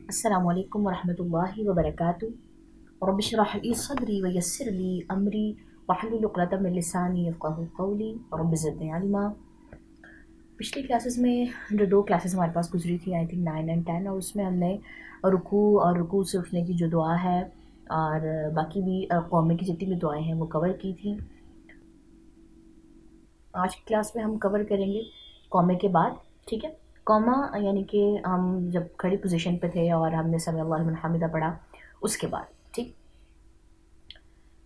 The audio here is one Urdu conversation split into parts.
السلام علیکم ورحمۃ اللہ وبرکاتہ۔ رب اشرح لی صدری ویسر لی امری واحلل عقدۃ من لسانی یفقہوا قولی رب زدنی علما۔ پچھلی کلاسز میں جو دو کلاسز ہمارے پاس گزری تھی آئی تھنک 9 اور 10، اور اس میں ہم نے رکوع اور رکوع سے اٹھنے کی جو دعا ہے اور باقی بھی قومے کی جتنی بھی دعائیں ہیں وہ کور کی تھیں۔ آج کی کلاس میں ہم کور کریں گے قومے کے بعد، ٹھیک ہے۔ قوما یعنی کہ ہم جب کھڑی پوزیشن پہ تھے اور ہم نے سمیع اللہ لمن حمدہ پڑھا اس کے بعد، ٹھیک۔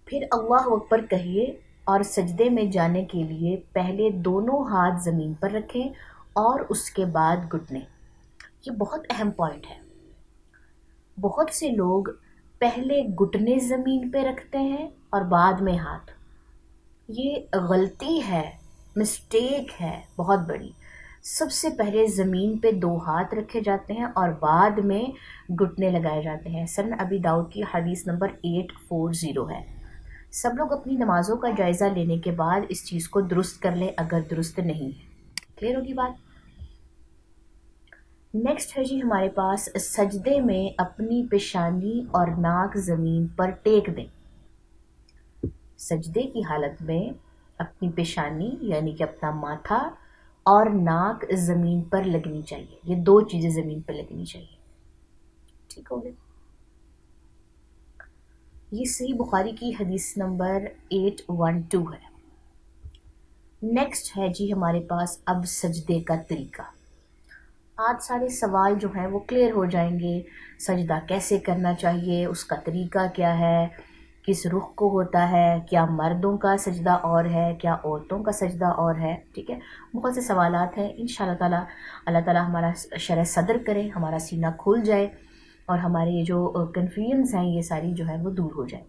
پھر اللہ اکبر کہیے اور سجدے میں جانے کے لیے پہلے دونوں ہاتھ زمین پر رکھیں اور اس کے بعد گھٹنے۔ یہ بہت اہم پوائنٹ ہے۔ بہت سے لوگ پہلے گھٹنے زمین پہ رکھتے ہیں اور بعد میں ہاتھ۔ یہ غلطی ہے، مسٹیک ہے بہت بڑی۔ سب سے پہلے زمین پہ دو ہاتھ رکھے جاتے ہیں اور بعد میں گھٹنے لگائے جاتے ہیں۔ سنن ابی داؤد کی حدیث نمبر 840 ہے۔ سب لوگ اپنی نمازوں کا جائزہ لینے کے بعد اس چیز کو درست کر لیں اگر درست نہیں ہے۔ کلیئر ہوگی بات؟ نیکسٹ ہے جی ہمارے پاس سجدے میں اپنی پیشانی اور ناک زمین پر ٹیک دیں۔ سجدے کی حالت میں اپنی پیشانی یعنی کہ اپنا ماتھا اور ناک زمین پر لگنی چاہیے۔ یہ دو چیزیں زمین پر لگنی چاہیے، ٹھیک ہو گیا۔ یہ صحیح بخاری کی حدیث نمبر 812 ہے۔ نیکسٹ ہے جی ہمارے پاس اب سجدے کا طریقہ۔ آج سارے سوال جو ہیں وہ کلیئر ہو جائیں گے۔ سجدہ کیسے کرنا چاہیے، اس کا طریقہ کیا ہے، کس رخ کو ہوتا ہے، کیا مردوں کا سجدہ اور ہے، کیا عورتوں کا سجدہ اور ہے، ٹھیک ہے۔ بہت سے سوالات ہیں، انشاءاللہ تعالی اللہ تعالی ہمارا شرح صدر کرے، ہمارا سینہ کھل جائے اور ہمارے یہ جو کنفیوژنز ہیں یہ ساری جو ہے وہ دور ہو جائے۔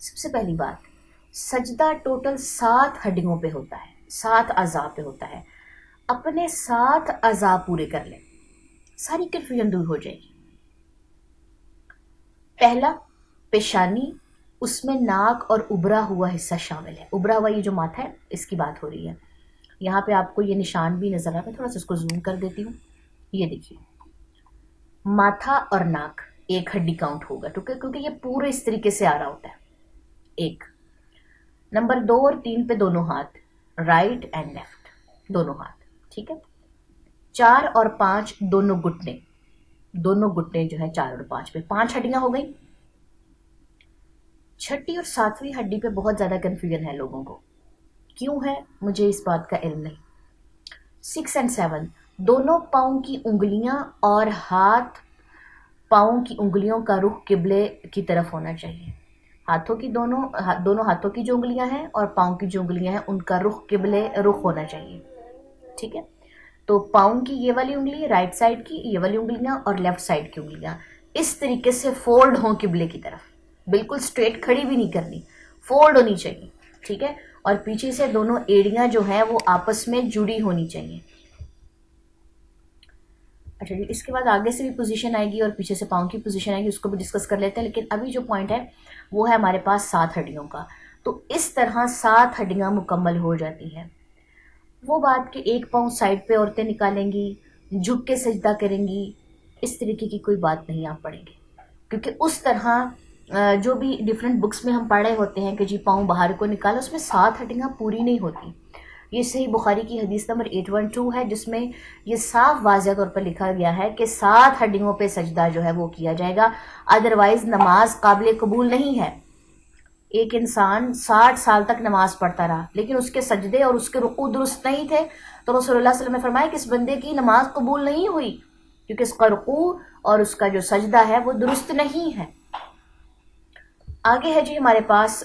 سب سے پہلی بات، سجدہ ٹوٹل 7 ہڈیوں پہ ہوتا ہے، 7 اعضاء پہ ہوتا ہے۔ اپنے 7 اعضاء پورے کر لیں، ساری کنفیوژن دور ہو جائے گی۔ پہلا پیشانی، اس میں ناک اور ابھرا ہوا حصہ شامل ہے۔ ابھرا ہوا یہ جو ماتھا ہے اس کی بات ہو رہی ہے۔ یہاں پہ آپ کو یہ نشان بھی نظر آ رہا ہے، تھوڑا سا اس کو زوم کر دیتی ہوں۔ یہ دیکھیے ماتھا اور ناک ایک ہڈی کاؤنٹ ہوگا کیونکہ یہ پورے اس طریقے سے آ رہا ہوتا ہے۔ ایک نمبر 2 اور 3 پہ دونوں ہاتھ، رائٹ اینڈ لیفٹ، دونوں ہاتھ، ٹھیک ہے۔ 4 اور 5 دونوں گھٹنے، دونوں گھٹنے جو ہیں 4 اور 5 پہ، 5 ہڈیاں ہو گئی۔ چھٹی اور 7ویں ہڈی پہ بہت زیادہ کنفیوژن ہے لوگوں کو، کیوں ہے مجھے اس بات کا علم نہیں۔ 6 اور 7 دونوں پاؤں کی انگلیاں اور ہاتھ پاؤں کی انگلیوں کا رخ قبلے کی طرف ہونا چاہیے۔ ہاتھوں کی دونوں ہاتھوں کی جو انگلیاں ہیں اور پاؤں کی جو انگلیاں ہیں ان کا رخ قبلے رخ ہونا چاہیے، ٹھیک ہے۔ تو پاؤں کی یہ والی انگلی، رائٹ سائڈ کی یہ والی انگلیاں اور لیفٹ سائڈ کی انگلیاں اس طریقے سے فولڈ ہوں قبلے کی طرف، بالکل سٹریٹ کھڑی بھی نہیں کرنی، فولڈ ہونی چاہیے، ٹھیک ہے۔ اور پیچھے سے دونوں ایڑیاں جو ہیں وہ آپس میں جڑی ہونی چاہیے۔ اچھا جی، اس کے بعد آگے سے بھی پوزیشن آئے گی اور پیچھے سے پاؤں کی پوزیشن آئے گی، اس کو بھی ڈسکس کر لیتے ہیں، لیکن ابھی جو پوائنٹ ہے وہ ہے ہمارے پاس 7 ہڈیوں کا۔ تو اس طرح 7 ہڈیاں مکمل ہو جاتی ہیں۔ وہ بات کہ ایک پاؤں سائڈ پہ عورتیں نکالیں گی، جھک کے سجدہ کریں گی، اس طریقے کی کوئی بات نہیں آپ پڑھیں گے، کیونکہ اس طرح جو بھی ڈیفرنٹ بکس میں ہم پڑھ رہے ہوتے ہیں کہ جی پاؤں باہر کو نکالا، اس میں 7 ہڈیاں پوری نہیں ہوتی۔ یہ صحیح بخاری کی حدیث نمبر 812 ہے، جس میں یہ صاف واضح طور پر لکھا گیا ہے کہ 7 ہڈیوں پہ سجدہ جو ہے وہ کیا جائے گا، ادروائز نماز قابل قبول نہیں ہے۔ ایک انسان 60 سال تک نماز پڑھتا رہا لیکن اس کے سجدے اور اس کے رکوع درست نہیں تھے، تو رسول اللہ صلی اللہ علیہ وسلم نے فرمایا کہ اس بندے کی نماز قبول نہیں ہوئی، کیونکہ اس کا رکوع اور اس کا جو سجدہ ہے وہ درست نہیں ہے۔ آگے ہے جی ہمارے پاس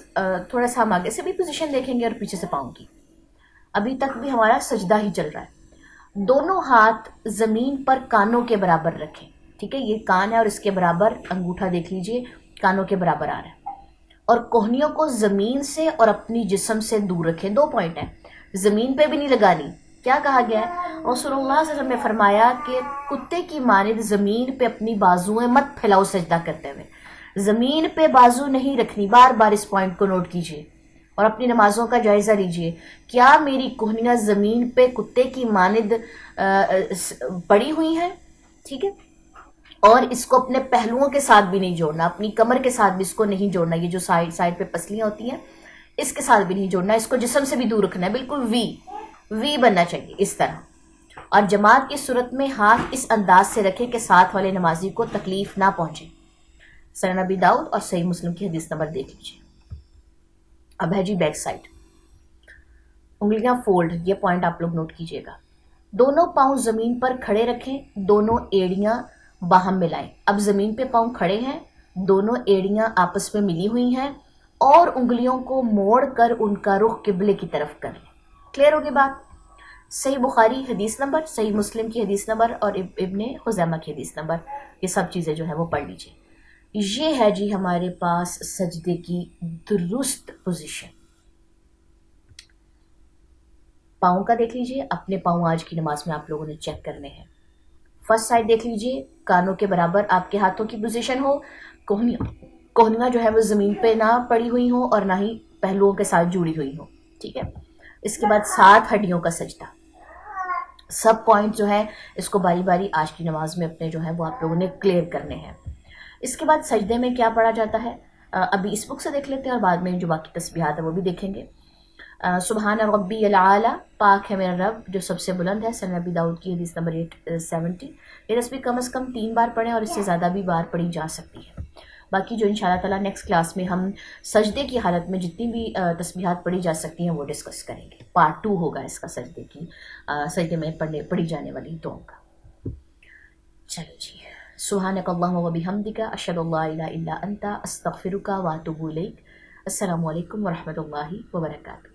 تھوڑا سا ہم آگے سے بھی پوزیشن دیکھیں گے اور پیچھے سے پاؤں کی۔ ابھی تک بھی ہمارا سجدہ ہی چل رہا ہے۔ دونوں ہاتھ زمین پر کانوں کے برابر رکھیں، ٹھیک ہے۔ یہ کان ہے اور اس کے برابر انگوٹھا دیکھ لیجئے کانوں کے برابر آ رہا ہے، اور کوہنیوں کو زمین سے اور اپنی جسم سے دور رکھیں۔ 2 پوائنٹ ہیں، زمین پہ بھی نہیں لگانی۔ کیا کہا گیا ہے؟ رسول اللہ صلی اللہ علیہ وسلم نے فرمایا کہ کتے کی مانند زمین پہ اپنی بازویں مت پھیلاؤ سجدہ کرتے ہوئے، زمین پہ بازو نہیں رکھنی۔ بار بار اس پوائنٹ کو نوٹ کیجئے اور اپنی نمازوں کا جائزہ لیجئے۔ کیا میری کوہنیاں زمین پہ کتے کی مانند پڑی ہوئی ہیں، ٹھیک ہے؟ اور اس کو اپنے پہلوؤں کے ساتھ بھی نہیں جوڑنا، اپنی کمر کے ساتھ بھی اس کو نہیں جوڑنا، یہ جو سائڈ پہ پسلیاں ہوتی ہیں اس کے ساتھ بھی نہیں جوڑنا، اس کو جسم سے بھی دور رکھنا ہے، بالکل وی بننا چاہیے اس طرح. اور جماعت کی صورت میں ہاتھ اس انداز سے رکھے کہ ساتھ والے نمازی کو تکلیف نہ پہنچے. سنن ابی داؤد اور صحیح مسلم کی حدیث نمبر دیکھ لیجیے. اب ہے جی بیک سائڈ، انگلیاں فولڈ، یہ پوائنٹ آپ لوگ نوٹ کیجئے گا. دونوں پاؤں زمین پر کھڑے رکھیں، دونوں ایڑیاں باہم ملائیں. اب زمین پہ پاؤں کھڑے ہیں، دونوں ایڑیاں آپس میں ملی ہوئی ہیں اور انگلیوں کو موڑ کر ان کا رخ قبلے کی طرف کر لیں. کلیئر ہوگی بات؟ صحیح بخاری حدیث نمبر، صحیح مسلم کی حدیث نمبر اور ابن خزیمہ کی حدیث نمبر، یہ سب چیزیں جو ہے وہ پڑھ لیجیے. یہ ہے جی ہمارے پاس سجدے کی درست پوزیشن. پاؤں کا دیکھ لیجیے، اپنے پاؤں آج کی نماز میں آپ لوگوں نے چیک کرنے ہیں. فرسٹ سائڈ دیکھ لیجیے، کانوں کے برابر آپ کے ہاتھوں کی پوزیشن ہو، کوہنیاں جو ہے وہ زمین پہ نہ پڑی ہوئی ہوں اور نہ ہی پہلوؤں کے ساتھ جڑی ہوئی ہوں. ٹھیک ہے. اس کے بعد 7 ہڈیوں کا سجدہ. سب پوائنٹ جو ہے اس کو باری باری آج کی نماز میں اپنے جو ہے وہ آپ لوگوں نے کلیئر کرنے ہیں. اس کے بعد سجدے میں کیا پڑھا جاتا ہے ابھی اس بک سے دیکھ لیتے ہیں اور بعد میں جو باقی تسبیحات ہیں وہ بھی دیکھیں گے. سبحان ربی العلی، پاک ہے میرا رب جو سب سے بلند ہے. سنن ابی داؤد کی حدیث نمبر 870. یہ تسبیح کم از کم 3 بار پڑھیں اور اس سے زیادہ بھی بار پڑھی جا سکتی ہے. باقی جو انشاءاللہ تعالیٰ نیکسٹ کلاس میں ہم سجدے کی حالت میں جتنی بھی تسبیحات پڑھی جا سکتی ہیں وہ ڈسکس کریں گے. پارٹ 2 ہوگا اس کا سجدے میں پڑھی جانے والی دعاؤں کا. چلو جی، سبحانک اللہم و بحمدک، اشہد ان لا الہ الا انت، استغفرک و اتوب الیک. السلام علیکم ورحمۃ اللہ وبرکاتہ.